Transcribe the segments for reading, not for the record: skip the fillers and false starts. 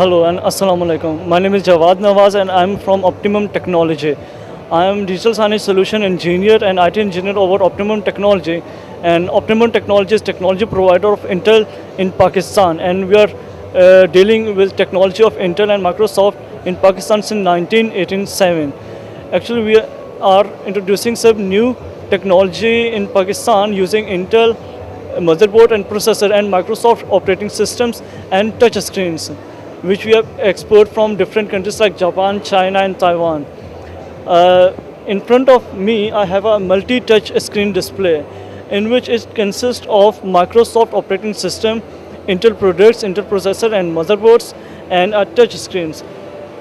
Hello and Assalamu alaikum. My name is Jawad Nawaz and I'm from Optimum Technology. I am digital signage solution engineer and IT engineer over Optimum Technology. And Optimum Technology is technology provider of Intel in Pakistan. And we are dealing with technology of Intel and Microsoft in Pakistan since 1987. Actually, we are introducing some new technology in Pakistan using Intel motherboard and processor and Microsoft operating systems and touch screens, which we have export from different countries like Japan, China, and Taiwan. In front of me, I have a multi-touch screen display, in which it consists of Microsoft operating system, Intel products, Intel processor, and motherboards, and touch screens.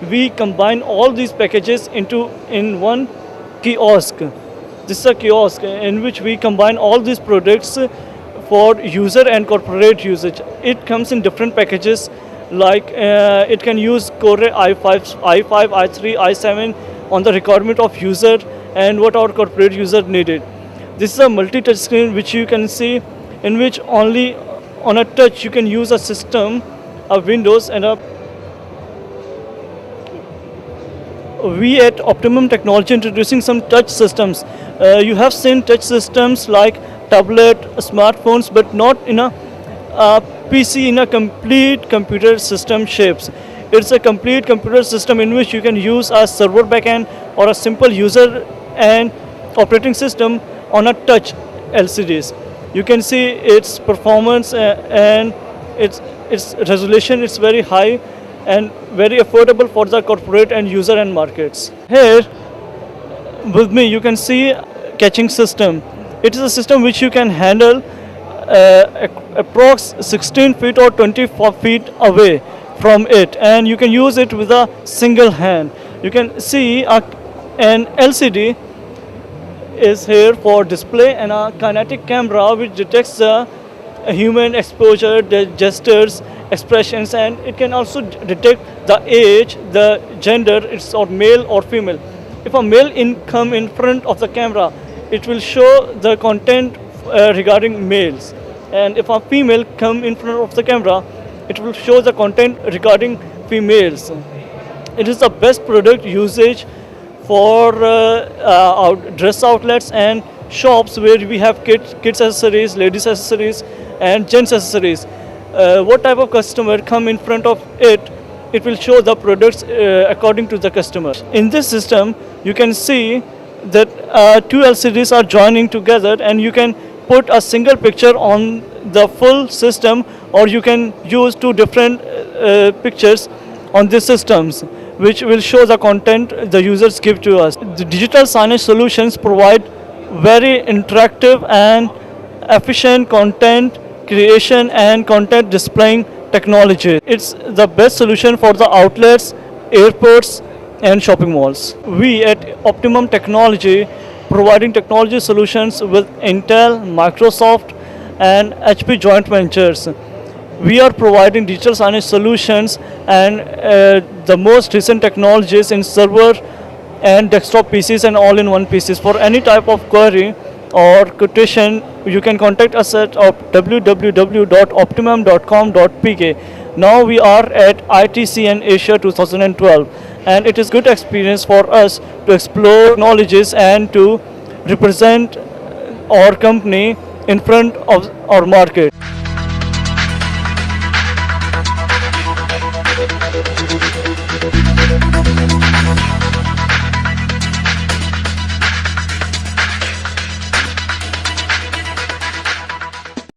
We combine all these packages in one kiosk. This is a kiosk in which we combine all these products for user and corporate usage. It comes in different packages, like it can use Core i5, i3, i7 on the requirement of user and what our corporate user needed. This is a multi-touch screen which you can see, in which only on a touch you can use a system, a Windows and a. We at Optimum Technology introducing some touch systems. You have seen touch systems like tablet, smartphones, but not in a PC in a complete computer system shapes. It's a complete computer system in which you can use a server backend or a simple user and operating system on a touch LCDs. You can see its performance and its resolution is very high and very affordable for the corporate and user and markets. Here with me you can see catching system. It is a system which you can handle approx 16 feet or 24 feet away from it, and you can use it with a single hand. You can see an LCD is here for display and a kinetic camera which detects the human exposure, the gestures, expressions, and it can also detect the age, the gender, it's or male or female. If a male come in front of the camera, it will show the content regarding males, and if a female come in front of the camera, it will show the content regarding females. It is the best product usage for dress outlets and shops where we have kids accessories, ladies accessories, and gents accessories. What type of customer come in front of it, it will show the products according to the customer. In this system, you can see that two LCDs are joining together, and you can put a single picture on the full system, or you can use two different pictures on these systems, which will show the content the users give to us. The digital signage solutions provide very interactive and efficient content creation and content displaying technology. It's the best solution for the outlets, airports, and shopping malls. We at Optimum Technology providing technology solutions with Intel, Microsoft, and HP joint ventures. We are providing digital signage solutions and the most recent technologies in server and desktop PCs and all-in-one PCs. For any type of query or quotation, you can contact us at www.optimum.com.pk. Now we are at ITCN Asia 2012, and it is good experience for us to explore knowledges and to represent our company in front of our market.